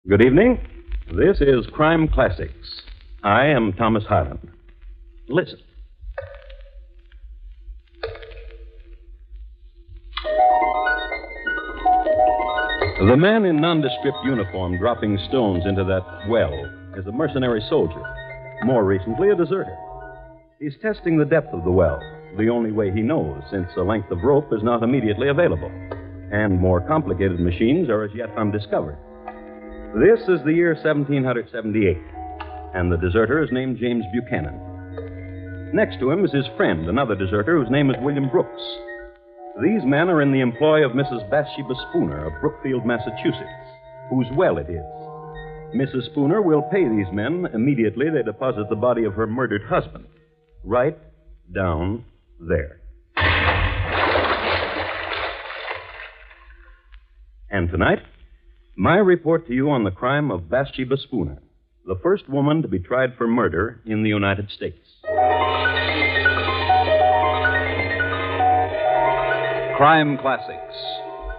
Good evening. This is Crime Classics. I am Thomas Hyland. Listen. The man in nondescript uniform dropping stones into that well is a mercenary soldier, more recently a deserter. He's testing the depth of the well, the only way he knows, since a length of rope is not immediately available, and more complicated machines are as yet undiscovered. This is the year 1778, and the deserter is named James Buchanan. Next to him is his friend, another deserter whose name is William Brooks. These men are in the employ of Mrs. Bathsheba Spooner of Brookfield, Massachusetts, whose well it is. Mrs. Spooner will pay these men immediately they deposit the body of her murdered husband, right down there. And tonight, my report to you on the crime of Bathsheba Spooner, the first woman to be tried for murder in the United States. Crime Classics,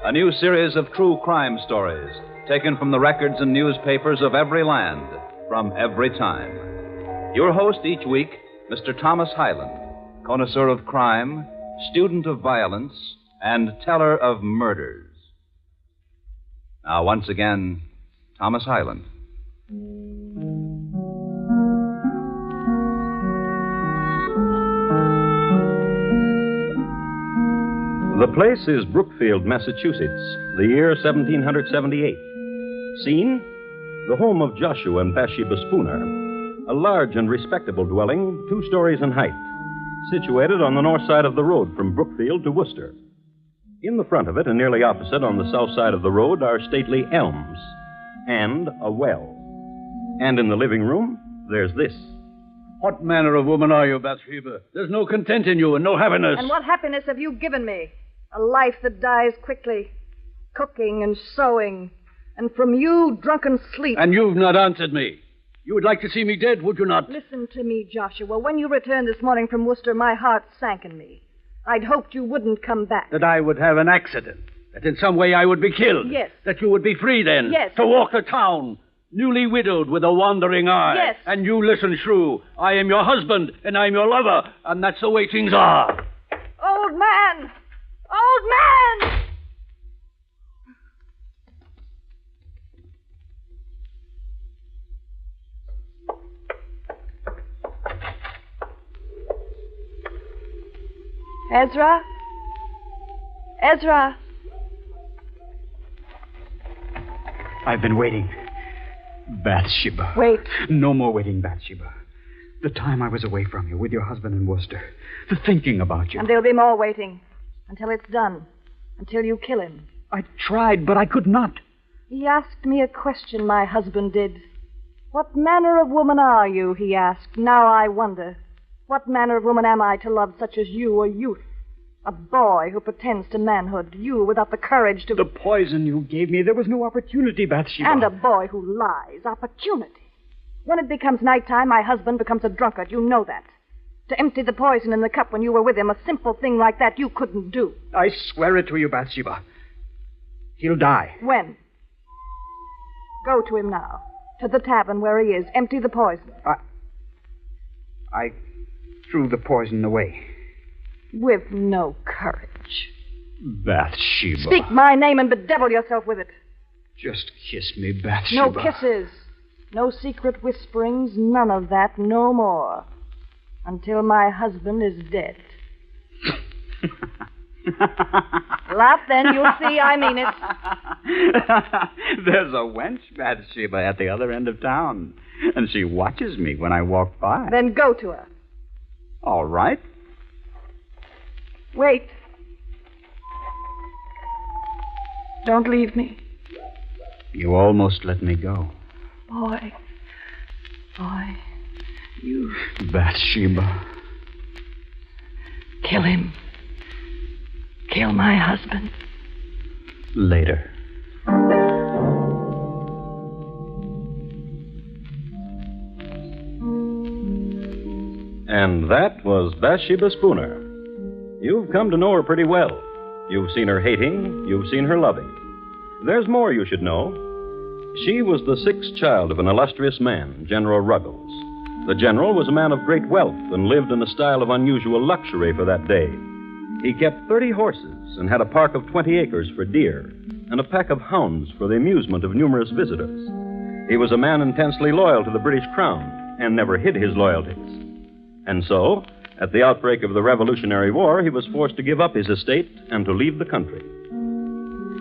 a new series of true crime stories taken from the records and newspapers of every land, from every time. Your host each week, Mr. Thomas Hyland, connoisseur of crime, student of violence, and teller of murders. Now, once again, Thomas Hyland. The place is Brookfield, Massachusetts, the year 1778. Scene, the home of Joshua and Bathsheba Spooner, a large and respectable dwelling, 2 stories in height, situated on the north side of the road from Brookfield to Worcester. In the front of it, and nearly opposite on the south side of the road, are stately elms and a well. And in the living room, there's this. What manner of woman are you, Bathsheba? There's no content in you and no happiness. And what happiness have you given me? A life that dies quickly, cooking and sewing, and from you, drunken sleep. And you've not answered me. You would like to see me dead, would you not? Listen to me, Joshua. When you returned this morning from Worcester, my heart sank in me. I'd hoped you wouldn't come back. That I would have an accident. That in some way I would be killed. Yes. That you would be free then. Yes. To walk the town, newly widowed with a wandering eye. Yes. And you listen, shrew. I am your husband, and I'm your lover, and that's the way things are. Old man! Old man! Ezra? Ezra? I've been waiting. Bathsheba. Wait. No more waiting, Bathsheba. The time I was away from you with your husband in Worcester. The thinking about you. And there'll be more waiting. Until it's done. Until you kill him. I tried, but I could not. He asked me a question, my husband did. What manner of woman are you, he asked. Now I wonder. What manner of woman am I to love such as you, a youth? A boy who pretends to manhood. You without the courage to... The poison you gave me, there was no opportunity, Bathsheba. And a boy who lies. Opportunity. When it becomes nighttime, my husband becomes a drunkard. You know that. To empty the poison in the cup when you were with him, a simple thing like that you couldn't do. I swear it to you, Bathsheba. He'll die. When? Go to him now. To the tavern where he is. Empty the poison. I threw the poison away. With no courage. Bathsheba. Speak my name and bedevil yourself with it. Just kiss me, Bathsheba. No kisses. No secret whisperings. None of that. No more. Until my husband is dead. Laugh then. You'll see I mean it. There's a wench, Bathsheba, at the other end of town. And she watches me when I walk by. Then go to her. All right. Wait. Don't leave me. You almost let me go. Boy, you... Bathsheba. Kill him. Kill my husband. Later. And that was Bathsheba Spooner. You've come to know her pretty well. You've seen her hating. You've seen her loving. There's more you should know. She was the sixth child of an illustrious man, General Ruggles. The general was a man of great wealth and lived in a style of unusual luxury for that day. He kept 30 horses and had a park of 20 acres for deer and a pack of hounds for the amusement of numerous visitors. He was a man intensely loyal to the British Crown and never hid his loyalties. And so, at the outbreak of the Revolutionary War, he was forced to give up his estate and to leave the country.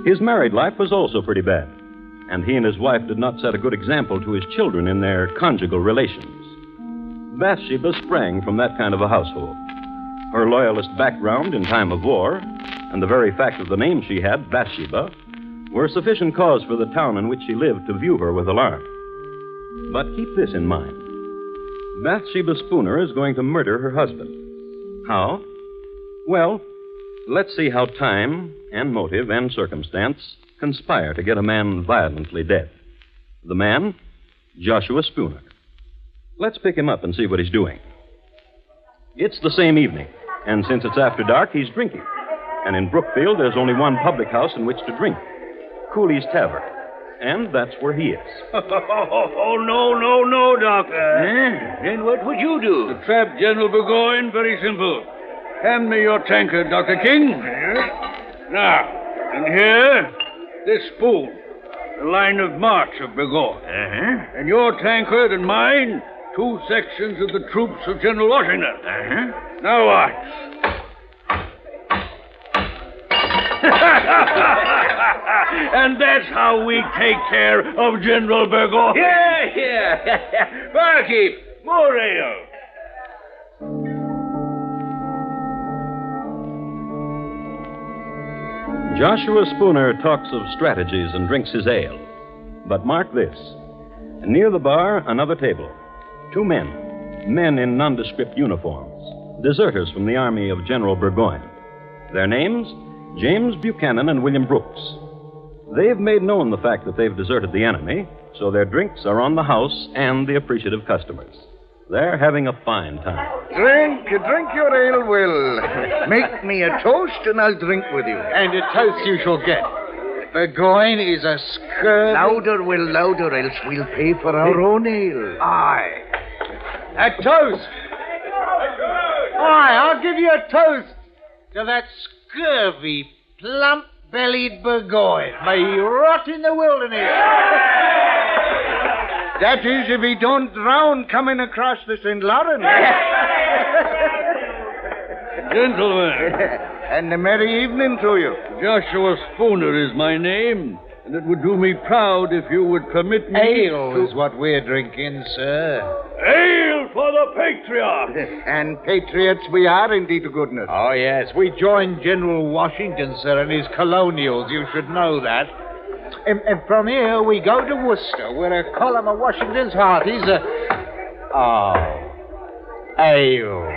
His married life was also pretty bad, and he and his wife did not set a good example to his children in their conjugal relations. Bathsheba sprang from that kind of a household. Her loyalist background in time of war, and the very fact of the name she had, Bathsheba, were sufficient cause for the town in which she lived to view her with alarm. But keep this in mind. Bathsheba Spooner is going to murder her husband. How? Well, let's see how time and motive and circumstance conspire to get a man violently dead. The man, Joshua Spooner. Let's pick him up and see what he's doing. It's the same evening, and since it's after dark, he's drinking. And in Brookfield, there's only one public house in which to drink, Cooley's Tavern. And that's where he is. No, Doctor. Then what would you do? To trap General Burgoyne, very simple. Hand me your tankard, Dr. King. Now, and here, this spoon, the line of march of Burgoyne. And your tankard and mine, 2 sections of the troops of General Washington. Now watch. And that's how we take care of General Burgoyne. Yeah. Barkeep, more ale. Joshua Spooner talks of strategies and drinks his ale. But mark this. Near the bar, another table. 2 men in nondescript uniforms, deserters from the army of General Burgoyne. Their names, James Buchanan and William Brooks. They've made known the fact that they've deserted the enemy, so their drinks are on the house and the appreciative customers. They're having a fine time. Drink your ale, Will. Make me a toast and I'll drink with you. And a toast you shall get. Burgoyne is a scurvy... Louder, Will, louder, else we'll pay for our own ale. Aye. A toast. Aye, I'll give you a toast to that scurvy, plump-bellied Burgoyne. May he rot in the wilderness. That is, if he don't drown coming across the St. Lawrence. Gentlemen. And a merry evening to you. Joshua Spooner is my name, and it would do me proud if you would permit me Ale is what we're drinking, sir. Ale for the patriot! And patriots we are, indeed, to goodness. Oh, yes. We joined General Washington, sir, and his colonials. You should know that. And from here, we go to Worcester, where a column of Washington's hearties ale.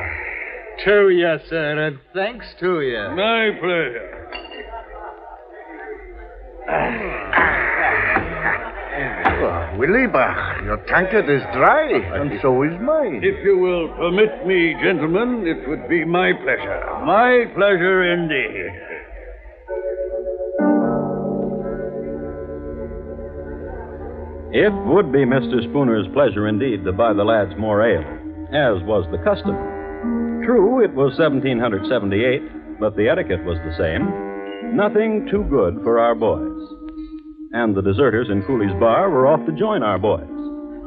To you, sir, and thanks to you. My pleasure. Willie Bach, your tankard is dry, and so is mine. If you will permit me, gentlemen, it would be my pleasure. My pleasure indeed. It would be Mr. Spooner's pleasure indeed to buy the lads more ale, as was the custom. True, it was 1778, but the etiquette was the same. Nothing too good for our boys. And the deserters in Cooley's bar were off to join our boys.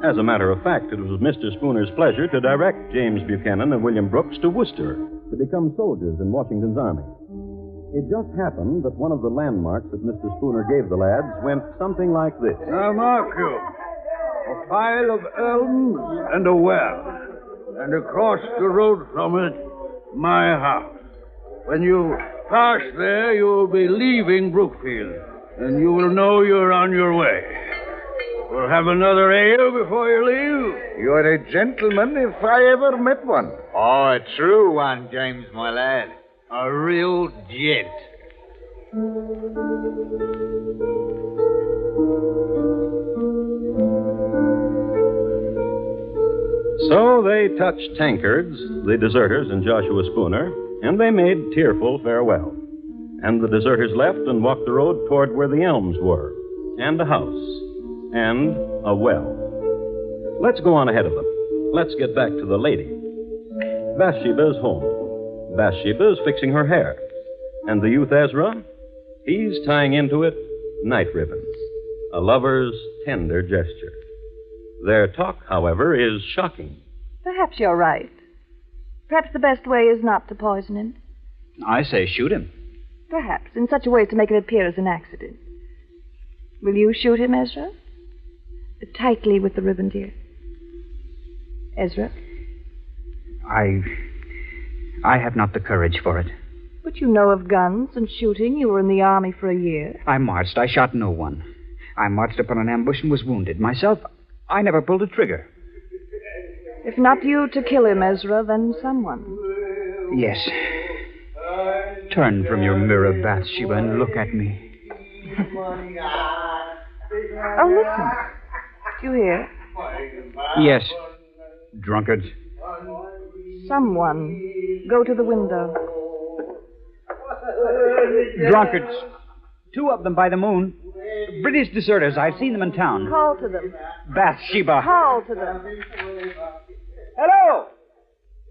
As a matter of fact, it was Mr. Spooner's pleasure to direct James Buchanan and William Brooks to Worcester to become soldiers in Washington's army. It just happened that one of the landmarks that Mr. Spooner gave the lads went something like this. Now, mark you. A pile of elms and a well. And across the road from it, my house. When you pass there, you will be leaving Brookfield, and you will know you're on your way. We'll have another ale before you leave. You're a gentleman if I ever met one. Oh, a true one, James, my lad. A real gent. So they touched tankards, the deserters and Joshua Spooner, and they made tearful farewell. And the deserters left and walked the road toward where the elms were, and a house. and a well. Let's go on ahead of them. Let's get back to the lady. Bathsheba is home. Bathsheba is fixing her hair. And the youth Ezra? He's tying into it night ribbons, a lover's tender gesture. Their talk, however, is shocking. Perhaps you're right. Perhaps the best way is not to poison him. I say shoot him. Perhaps, in such a way as to make it appear as an accident. Will you shoot him, Ezra? Tightly with the ribbon, dear. Ezra? I have not the courage for it. But you know of guns and shooting. You were in the army for a year. I marched. I shot no one. I marched upon an ambush and was wounded. Myself, I never pulled a trigger. If not you to kill him, Ezra, then someone. Yes. Turn from your mirror, Bathsheba, and look at me. Oh, listen. Do you hear? Yes. Drunkard. Someone. Go to the window. Drunkards. 2 of them by the moon. British deserters. I've seen them in town. Call to them. Bathsheba. Call to them. Hello!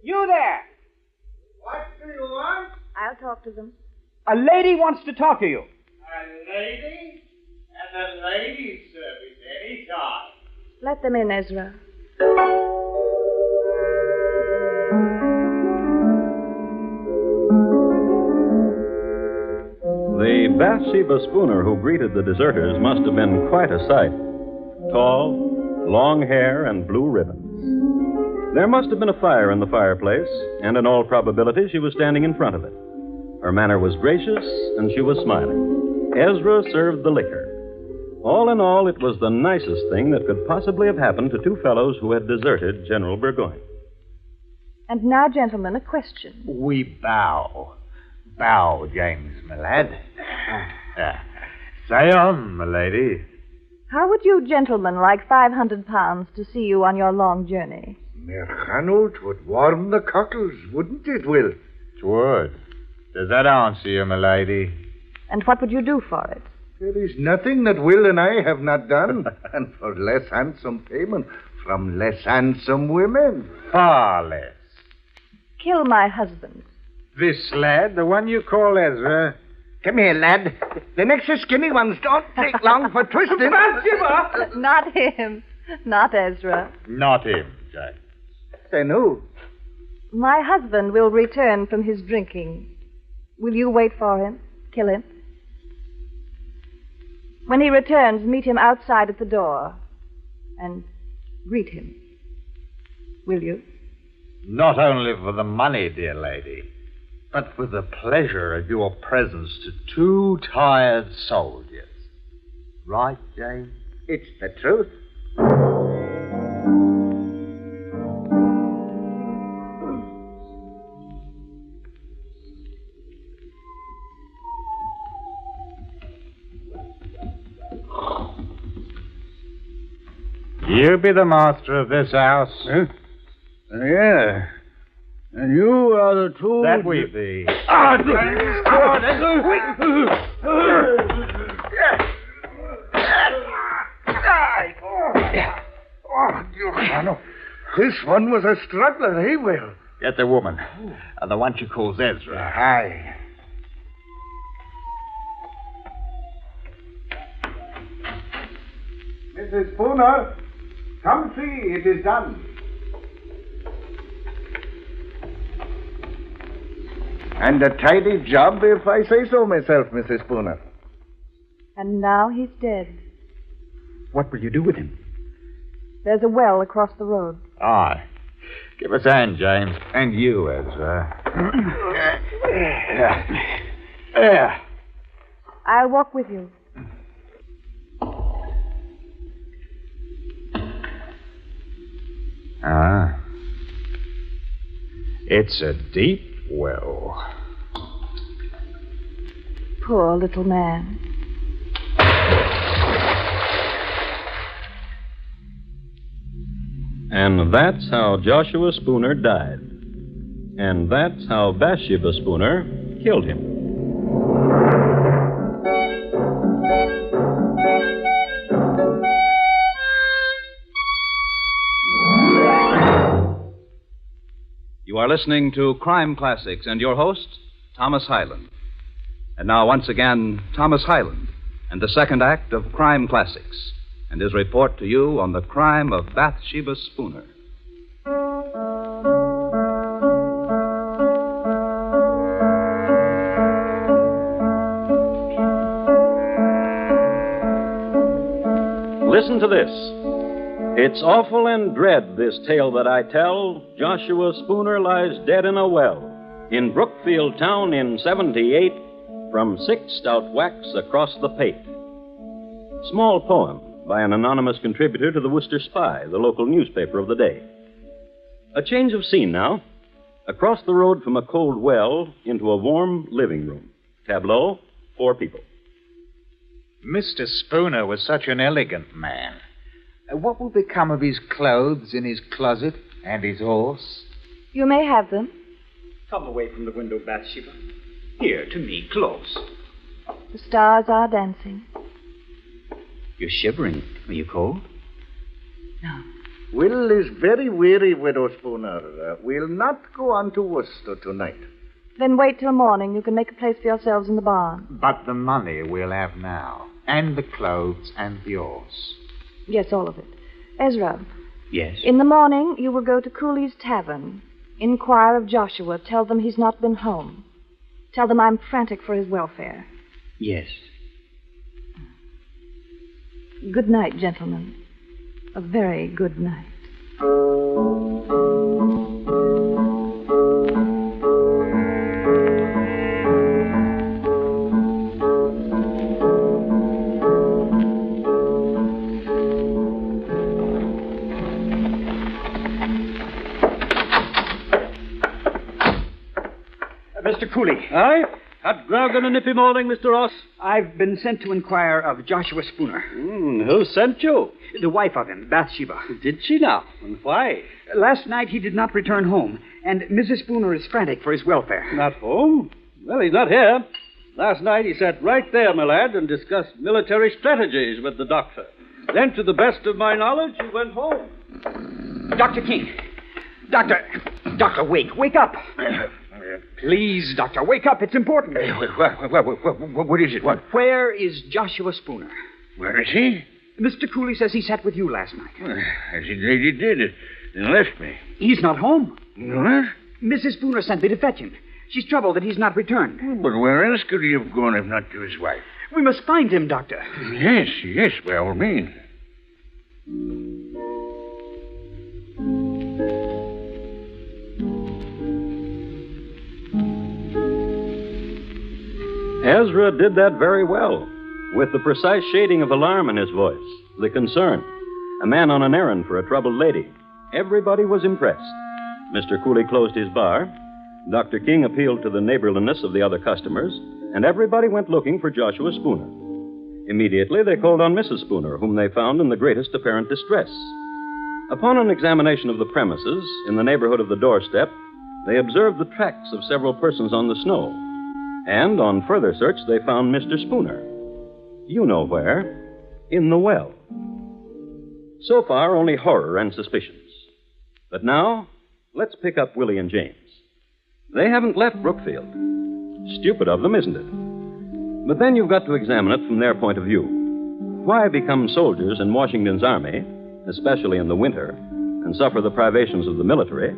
You there! What do you want? I'll talk to them. A lady wants to talk to you. A lady? At the ladies' service any time. Let them in, Ezra. The Bathsheba Spooner who greeted the deserters must have been quite a sight. Tall, long hair, and blue ribbons. There must have been a fire in the fireplace, and in all probability she was standing in front of it. Her manner was gracious, and she was smiling. Ezra served the liquor. All in all, it was the nicest thing that could possibly have happened to 2 fellows who had deserted General Burgoyne. And now, gentlemen, a question. We bow. Bow, James, my lad. Say on, my lady. How would you gentlemen like 500 pounds to see you on your long journey? Merchano, 'twould warm the cockles, wouldn't it, Will? 'Twould. Does that answer you, my lady? And what would you do for it? There is nothing that Will and I have not done, and for less handsome payment from less handsome women. Far less. Kill my husband. This lad, the one you call Ezra. Come here, lad. The next skinny ones don't take long for twisting. Not him. Not Ezra. Not him, Jack. Then who? My husband will return from his drinking. Will you wait for him? Kill him? When he returns, meet him outside at the door and greet him. Will you? Not only for the money, dear lady, but for the pleasure of your presence to 2 tired soldiers. Right, James? It's the truth. You be the master of this house. Yeah. And you are the 2... That we be. This one was a struggler, eh, Will? Get the woman. And the one she calls Ezra. Aye. Mrs. Spooner, come see, it is done. And a tidy job, if I say so myself, Mrs. Spooner. And now he's dead. What will you do with him? There's a well across the road. Aye. Give us a hand, James. And you, Ezra. There. I'll walk with you. Ah. It's a deep well. Poor little man. And that's how Joshua Spooner died. And that's how Bathsheba Spooner killed him. are listening to Crime Classics and your host, Thomas Hyland. And now, once again, Thomas Hyland and the second act of Crime Classics and his report to you on the crime of Bathsheba Spooner. Listen to this. It's awful and dread, this tale that I tell. Joshua Spooner lies dead in a well in Brookfield town in 78 from 6 stout whacks across the pate. Small poem by an anonymous contributor to the Worcester Spy, the local newspaper of the day. A change of scene now. Across the road from a cold well into a warm living room. Tableau, 4 people. Mr. Spooner was such an elegant man. What will become of his clothes in his closet and his horse? You may have them. Come away from the window, Bathsheba. Here, to me, close. The stars are dancing. You're shivering. Are you cold? No. Will is very weary, Widow Spooner. We'll not go on to Worcester tonight. Then wait till morning. You can make a place for yourselves in the barn. But the money we'll have now, and the clothes and the horse. Yes, all of it. Ezra, Yes. in the morning you will go to Cooley's Tavern. Inquire of Joshua. Tell them he's not been home. Tell them I'm frantic for his welfare. Yes. Good night, gentlemen. A very good night. Mr. Cooley. Aye? Hot grog on a nippy morning, Mr. Ross? I've been sent to inquire of Joshua Spooner. Who sent you? The wife of him, Bathsheba. Did she now? And why? Last night he did not return home, and Mrs. Spooner is frantic for his welfare. Not home? Well, he's not here. Last night he sat right there, my lad, and discussed military strategies with the doctor. Then, to the best of my knowledge, he went home. Dr. King. Doctor, wake up. Please, Doctor, wake up. It's important. What is it? What? Where is Joshua Spooner? Where is he? Mr. Cooley says he sat with you last night. As he did, and left me. He's not home. What? Mrs. Spooner sent me to fetch him. She's troubled that he's not returned. But where else could he have gone if not to his wife? We must find him, Doctor. Yes, by all means. Ezra did that very well, with the precise shading of alarm in his voice, the concern. A man on an errand for a troubled lady. Everybody was impressed. Mr. Cooley closed his bar. Dr. King appealed to the neighborliness of the other customers, and everybody went looking for Joshua Spooner. Immediately, they called on Mrs. Spooner, whom they found in the greatest apparent distress. Upon an examination of the premises, in the neighborhood of the doorstep, they observed the tracks of several persons on the snow. And on further search, they found Mr. Spooner. You know where. In the well. So far, only horror and suspicions. But now, let's pick up Willie and James. They haven't left Brookfield. Stupid of them, isn't it? But then you've got to examine it from their point of view. Why become soldiers in Washington's army, especially in the winter, and suffer the privations of the military,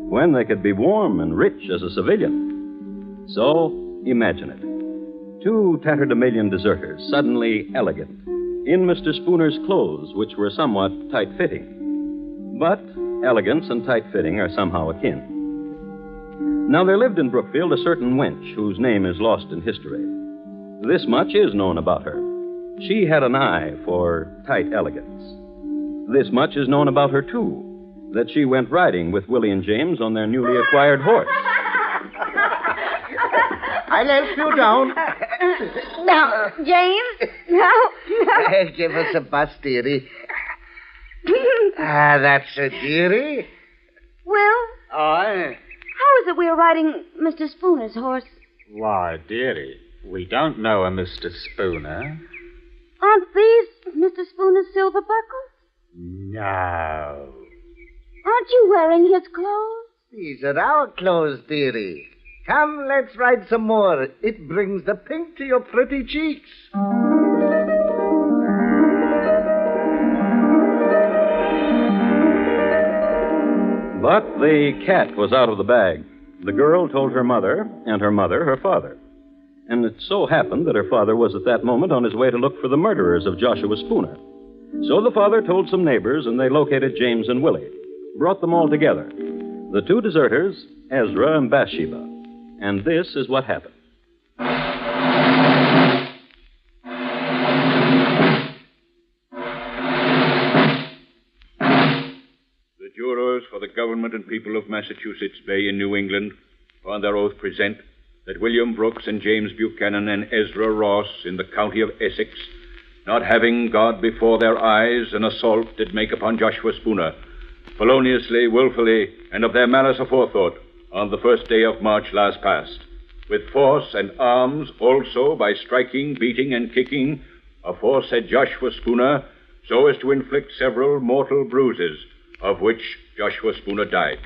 when they could be warm and rich as a civilian? So, imagine it. 2 tatterdemalion deserters, suddenly elegant, in Mr. Spooner's clothes, which were somewhat tight-fitting. But elegance and tight-fitting are somehow akin. Now, there lived in Brookfield a certain wench whose name is lost in history. This much is known about her. She had an eye for tight elegance. This much is known about her, too, that she went riding with Willie and James on their newly acquired horse. I'll help you down. Now, James. Now. Give us a bus, dearie. That's a dearie. Will, Aye. how is it we are riding Mr. Spooner's horse? Why, dearie, we don't know a Mr. Spooner. Aren't these Mr. Spooner's silver buckles? No. Aren't you wearing his clothes? These are our clothes, dearie. Come, let's ride some more. It brings the pink to your pretty cheeks. But the cat was out of the bag. The girl told her mother, and her mother her father. And it so happened that her father was at that moment on his way to look for the murderers of Joshua Spooner. So the father told some neighbors, and they located James and Willie, brought them all together. The two deserters, Ezra and Bathsheba. And this is what happened. The jurors for the government and people of Massachusetts Bay in New England, upon their oath present that William Brooks and James Buchanan and Ezra Ross in the county of Essex, not having God before their eyes, an assault did make upon Joshua Spooner, feloniously, willfully, and of their malice aforethought, on the 1st day of March last past, with force and arms also by striking, beating, and kicking aforesaid Joshua Spooner, so as to inflict several mortal bruises, of which Joshua Spooner died.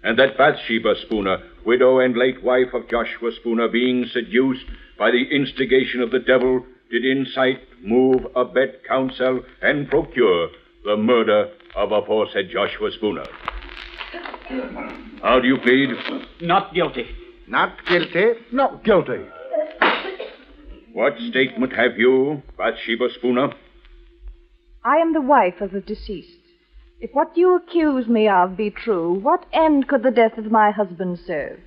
And that Bathsheba Spooner, widow and late wife of Joshua Spooner, being seduced by the instigation of the devil, did incite, move, abet, counsel, and procure the murder of aforesaid Joshua Spooner. How do you plead? Not guilty. Not guilty. Not guilty. What statement have you, Bathsheba Spooner? I am the wife of the deceased. If what you accuse me of be true, what end could the death of my husband serve?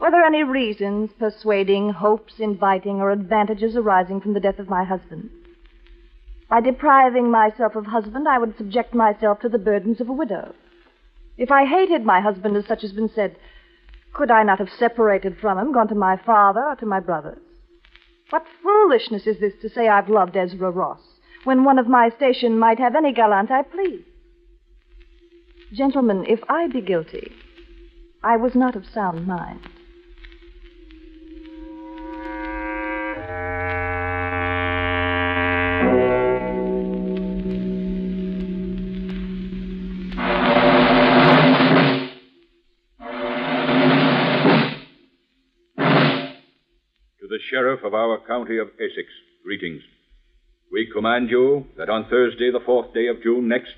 Were there any reasons persuading, hopes inviting, or advantages arising from the death of my husband? By depriving myself of husband, I would subject myself to the burdens of a widow. If I hated my husband, as such has been said, could I not have separated from him, gone to my father or to my brothers? What foolishness is this to say I've loved Ezra Ross, when one of my station might have any gallant I please? Gentlemen, if I be guilty, I was not of sound mind. To the sheriff of our county of Essex, greetings. We command you that on Thursday, the 4th day of June next,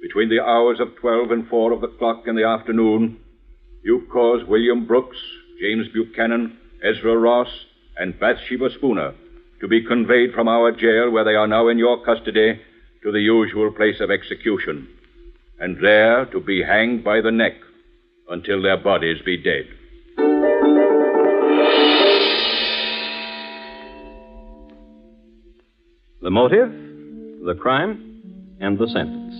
between the hours of 12 and 4 of the clock in the afternoon, you cause William Brooks, James Buchanan, Ezra Ross, and Bathsheba Spooner to be conveyed from our jail, where they are now in your custody, to the usual place of execution, and there to be hanged by the neck until their bodies be dead. The motive, the crime, and the sentence.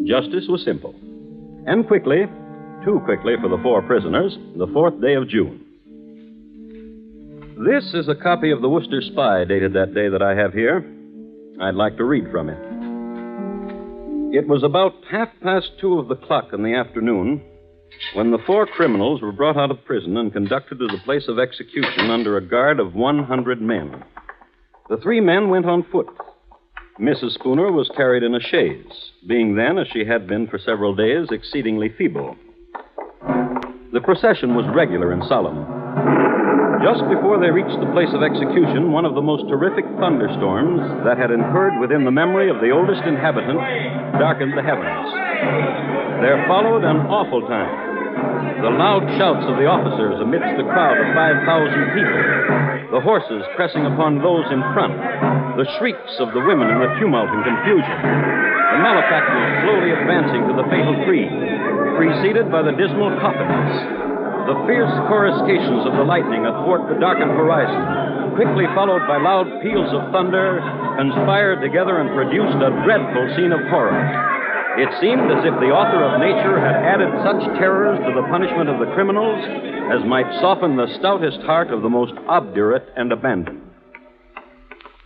Justice was simple. And quickly, too quickly for the four prisoners, the 4th day of June. This is a copy of the Worcester Spy dated that day that I have here. I'd like to read from it. It was about 2:30 of the clock in the afternoon when the four criminals were brought out of prison and conducted to the place of execution under a guard of 100 men. The three men went on foot. Mrs. Spooner was carried in a chaise, being then, as she had been for several days, exceedingly feeble. The procession was regular and solemn. Just before they reached the place of execution, one of the most terrific thunderstorms that had occurred within the memory of the oldest inhabitant darkened the heavens. There followed an awful time. The loud shouts of the officers amidst the crowd of 5,000 people, the horses pressing upon those in front, the shrieks of the women in the tumult and confusion, the malefactors slowly advancing to the fatal tree, preceded by the dismal coffins, the fierce coruscations of the lightning athwart the darkened horizon, quickly followed by loud peals of thunder, conspired together and produced a dreadful scene of horror. It seemed as if the author of nature had added such terrors to the punishment of the criminals as might soften the stoutest heart of the most obdurate and abandoned.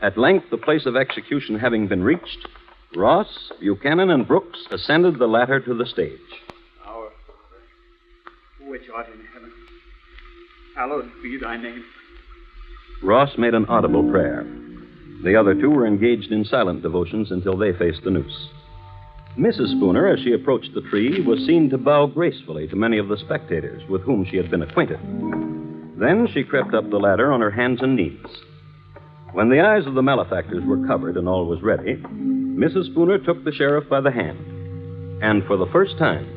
At length, the place of execution having been reached, Ross, Buchanan, and Brooks ascended the ladder to the stage. Our Father, which art in heaven, hallowed be thy name. Ross made an audible prayer. The other two were engaged in silent devotions until they faced the noose. Mrs. Spooner, as she approached the tree, was seen to bow gracefully to many of the spectators with whom she had been acquainted. Then she crept up the ladder on her hands and knees. When the eyes of the malefactors were covered and all was ready, Mrs. Spooner took the sheriff by the hand. And for the first time,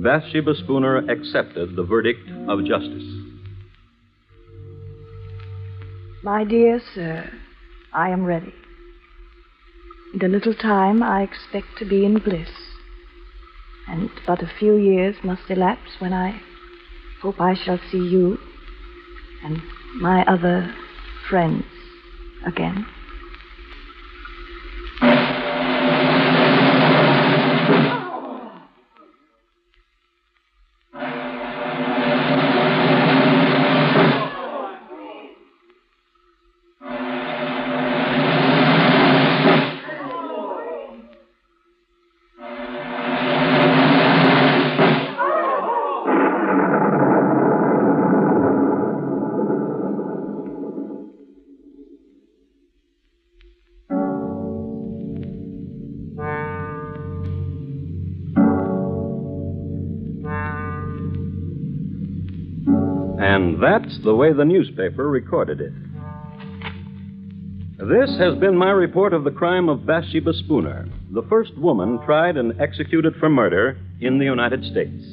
Bathsheba Spooner accepted the verdict of justice. My dear sir, I am ready. In a little time, I expect to be in bliss. And but a few years must elapse when I hope I shall see you and my other friends again. And that's the way the newspaper recorded it. This has been my report of the crime of Bathsheba Spooner, the first woman tried and executed for murder in the United States.